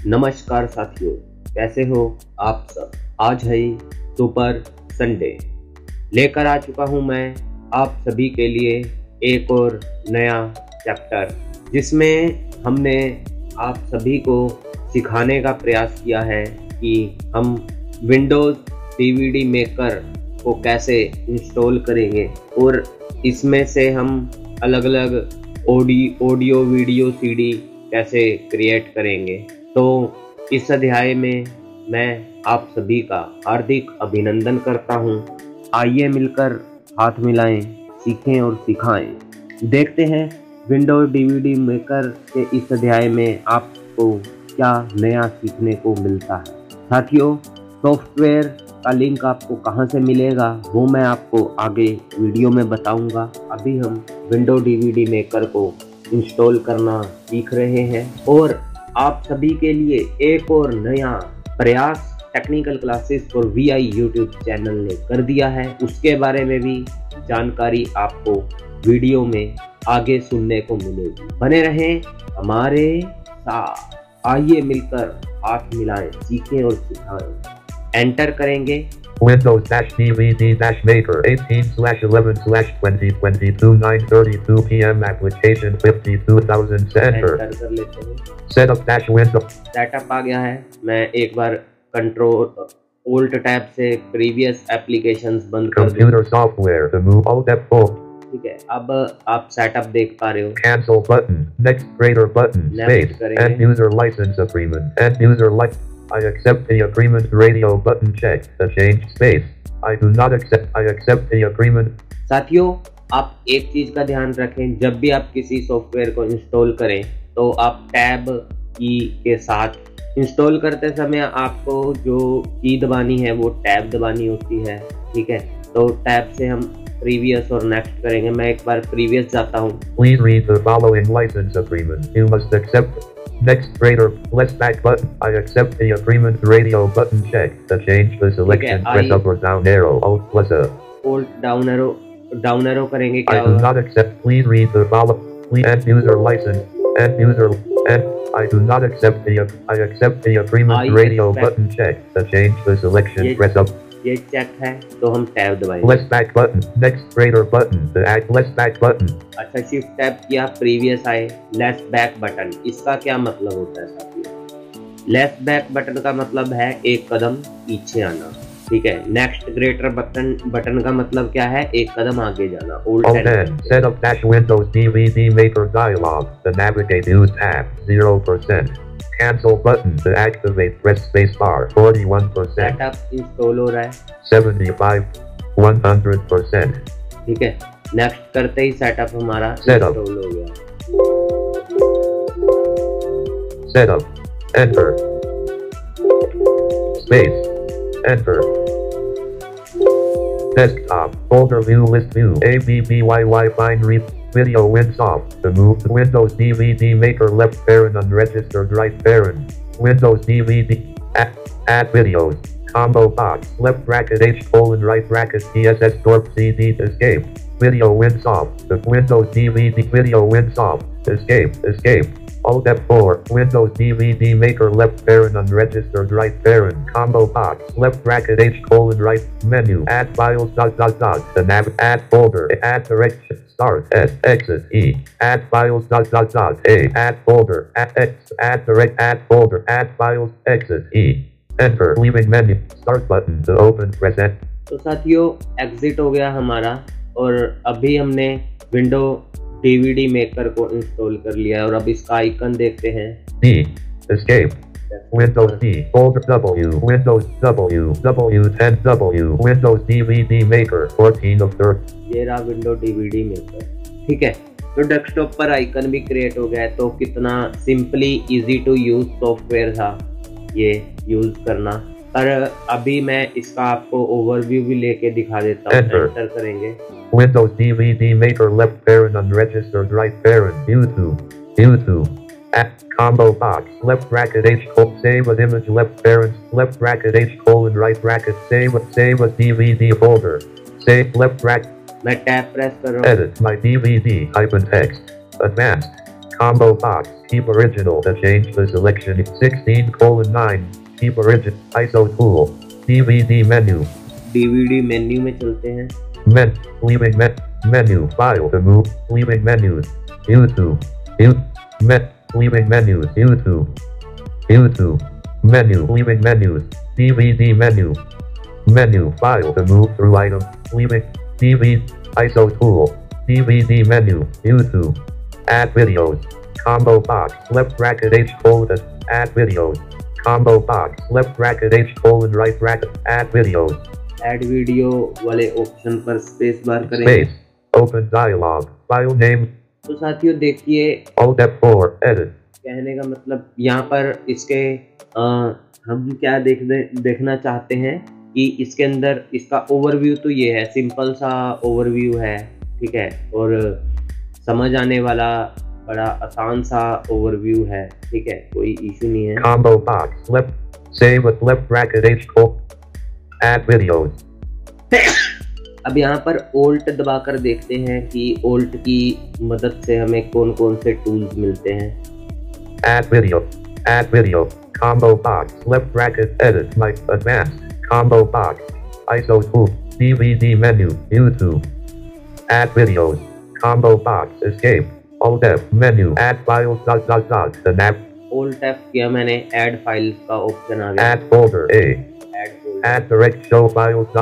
नमस्कार साथियों, कैसे हो आप सब। आज है सुपर संडे, लेकर आ चुका हूं मैं आप सभी के लिए एक और नया चैप्टर, जिसमें हमने आप सभी को सिखाने का प्रयास किया है कि हम विंडोज़ डीवीडी मेकर को कैसे इंस्टॉल करेंगे और इसमें से हम अलग अलग ऑडियो वीडियो सीडी कैसे क्रिएट करेंगे। तो इस अध्याय में मैं आप सभी का हार्दिक अभिनंदन करता हूं। आइए मिलकर हाथ मिलाएं, सीखें और सिखाएं। देखते हैं विंडोज़ डीवीडी मेकर के इस अध्याय में आपको क्या नया सीखने को मिलता है। साथियों, सॉफ्टवेयर का लिंक आपको कहां से मिलेगा वो मैं आपको आगे वीडियो में बताऊंगा। अभी हम विंडोज़ डीवीडी मेकर को इंस्टॉल करना सीख रहे हैं और आप सभी के लिए एक और नया प्रयास technical classes for VI YouTube channel ने कर दिया है। उसके बारे में भी जानकारी आपको वीडियो में आगे सुनने को मिलेगी। बने रहें हमारे साथ। आइए मिलकर हाथ मिलाएं, सीखें और सिखाएं। एंटर करेंगे Windows-DVD-Maker 18/11/2022 9:32 p.m. Application 52,000 एंटर कर लेते हैं। Setup-Windows सेटअप आ गया है। मैं एक बार कंट्रोल Alt टैब से प्रीवियस एप्लीकेशंस बंद कर दूं। Computer Software to move Alt F4 ठीक है, अब आप सेटअप देख पा रहे हो। Cancel button Next Greater button Next Space End User License Agreement End User License I accept the agreement radio button check the change space I do not accept I accept the agreement। साथियों, आप एक चीज का ध्यान रखें, जब भी आप किसी सॉफ्टवेयर को इंस्टॉल करें तो आप टैब की के साथ इंस्टॉल करते समय आपको जो की दबानी है वो टैब दबानी होती है। ठीक है, तो टैब से हम प्रीवियस और नेक्स्ट करेंगे। मैं एक बार प्रीवियस जाता हूँ। Please read the following license agreement. You must accept next greater less back button. I accept the agreement radio button check. To change the selection press up or down arrow Alt plus A. Alt down arrow करेंगे क्या I do not accept. Please read the following. Please end user license. End user and I do not accept the I accept the agreement radio button check. To change the selection press up. ये check है तो हम tab दबाएंगे। Less back button next greater button to add less back button। अच्छा, shift tab किया, previous आए, less back button. इसका क्या मतलब होता है साथियों? लेस बैक बटन का मतलब है एक कदम पीछे आना। ठीक है, नेक्स्ट ग्रेटर बटन का मतलब क्या है? एक कदम आगे जाना। Setup-Windows DVD Maker dialog to navigate use tab 0%। Cancel button to activate press space bar 41%। Setup install हो रहा है 75 100%। ठीक है, नेक्स्ट करते ही सेटअप हमारा इंस्टॉल हो गया। Setup enter space enter desktop folder view list view ABBYY find read video WinSoft to move to Windows DVD Maker left parent unregistered right parent Windows DVD add videos combo box left bracket H colon right bracket TSS torp CD escape video WinSoft to Windows DVD video WinSoft escape Alt F4 Windows DVD Maker left parent unregistered right parent combo box left bracket H colon right menu add files the nav add folder add direction start S exit E add files A add folder add direct add folder add files exit E enter leaving menu start button to open press N। तो साथियों, exit हो गया हमारा और अभी हमने window DVD maker को install कर लिया है और अब इसका आइकन देखते हैं। D escape Windows D folder W Windows W10 W Windows DVD Maker 14 of 30। ये रहा विंडो डीवीडी मेकर। ठीक है, तो डेस्कटॉप पर आइकन भी क्रिएट हो गया है। तो कितना simply easy to use software था ये यूज करना। पर अभी मैं इसका आपको ओवरव्यू भी लेके दिखा देता हूँ। एंटर करेंगे Windows DVD Maker left parent unregistered right parent YouTube at combo box left bracket H colon save as image left bracket H colon right bracket save as DVD folder save left bracket। मैं tab press कर रहा हूँ। Edit my DVD -text advanced Combo box. Keep original. To change the selection. 16:9. Keep original. ISO tool. DVD menu. DVD menu में चलते हैं। Leaving menu. File to move. Leaving menus. YouTube. Leaving menus. YouTube. Menu. Leaving menus. DVD menu. Menu. File to move through item. Leaving DVD. ISO tool. DVD menu. YouTube. Add videos. Combo box. Left bracket H colon. Add videos. Combo box. Left bracket H colon. Right bracket. Add videos. Add video वाले option पर space bar करें। Space. Open dialog. File name. तो साथियों देखिए Alt F4. Edit. कहने का मतलब यहाँ पर इसके हम क्या देखना चाहते हैं कि इसके अंदर इसका ओवरव्यू तो ये है, सिंपल सा ओवरव्यू है, ठीक है, और समझ आने वाला बड़ा आसान सा ओवरव्यू है, ठीक है, कोई इशू नहीं है। Combo box. Left. Save with left bracket H colon. Add videos. अब यहाँ पर Alt दबाकर देखते हैं कि Alt की मदद से हमें कौन कौन से टूल्स मिलते हैं। Add video. Combo box. Left bracket edit. My advanced. Combo box. ISO tool. DVD menu. YouTube. Add videos. Combo box. Escape. Alt F. Menu. Add files. The nav. Alt F किया मैंने, add files का option आ गया। Add folder. A. Add direct show files. A.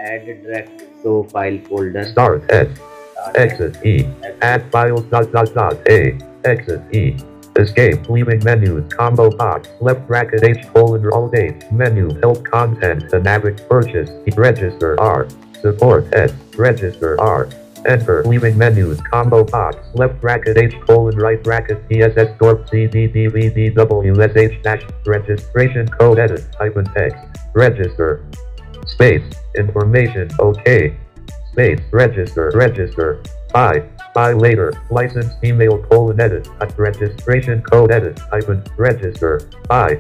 Add direct show file folder. Start S. Exit E. Add files. A. Exit E. Escape. Leaving menus. Combo box. Left bracket H colon. Alt H. Menu. Help content. The navigate. Purchase. Register R. Support S. Register R. Enter. Leaving menus. Combo box. Left bracket H colon. Right bracket TSS dorp CD DVD WSH dash. Registration code edit. Hyphen text. Register. Space. Information. OK. Space. Register. Buy later. License email colon edit. Registration code edit. Hyphen. Register. Buy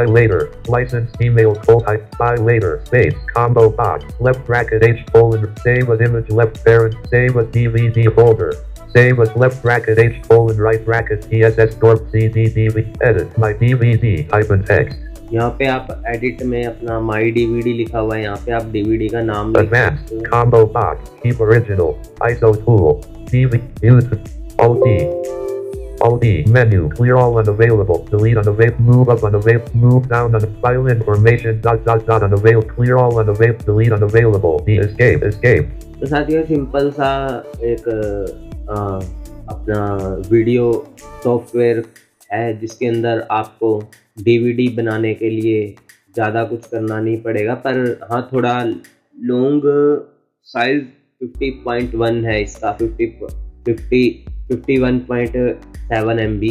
later. License email colon. Buy later. Space. Combo box. Left bracket H colon. Save as image left parent. Save as DVD folder. Save as left bracket H colon. Right bracket TSS dorp CD DVD. Edit. My DVD. Hyphen text. यहाँ पे आप edit में अपना माई DVD लिखा हुआ है, यहाँ पे आप डीवीडी का नाम Advanced. Combo box. Keep original. ISO tool. DVD. Alt D. Menu. Clear all unavailable. Delete unavailable. Move up unavailable. Move down file information. Unavailable. Clear all unavailable. Delete unavailable. D. Escape. तो साथियों simple सा एक अपना video software है जिसके अंदर आपको DVD बनाने के लिए ज़्यादा कुछ करना नहीं पड़ेगा, पर हाँ थोड़ा लॉन्ग साइज 50.1 है इसका, 51.7 MB,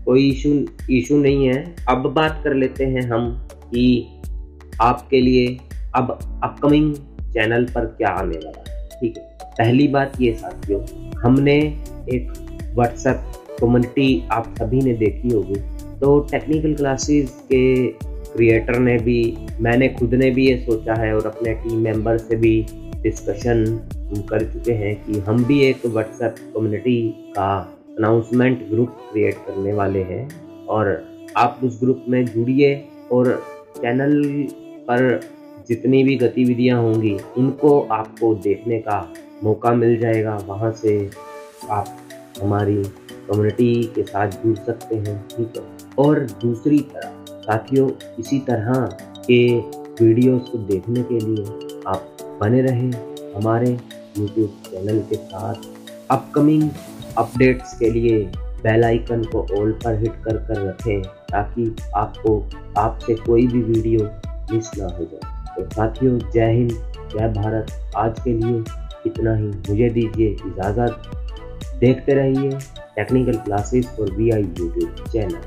कोई इशू नहीं है। अब बात कर लेते हैं हम कि आपके लिए अब अपकमिंग चैनल पर क्या आने वाला है, ठीक है। पहली बात ये साथियों, हमने एक व्हाट्सएप कम्युनिटी आप सभी ने देखी होगी, तो टेक्निकल क्लासेस के क्रिएटर ने भी, मैंने खुद ने भी ये सोचा है और अपने टीम मेंबर से भी डिस्कशन कर चुके हैं कि हम भी एक व्हाट्सएप कम्युनिटी का अनाउंसमेंट ग्रुप क्रिएट करने वाले हैं, और आप उस ग्रुप में जुड़िए और चैनल पर जितनी भी गतिविधियां होंगी उनको आपको देखने का मौका मिल जाएगा। वहां से आप हमारी कम्युनिटी के साथ जुड़ सकते हैं, ठीक है। और दूसरी तरफ साथियों, इसी तरह के वीडियोस को देखने के लिए आप बने रहें हमारे YouTube चैनल के साथ। अपकमिंग अपडेट्स के लिए बेल आइकन को ऑल पर हिट कर रखें ताकि आपसे कोई भी वीडियो मिस ना हो जाए। तो साथियों, जय हिंद, जय भारत। आज के लिए इतना ही, मुझे दीजिए इजाज़त। देखते रहिए technical classes for VI YouTube channel.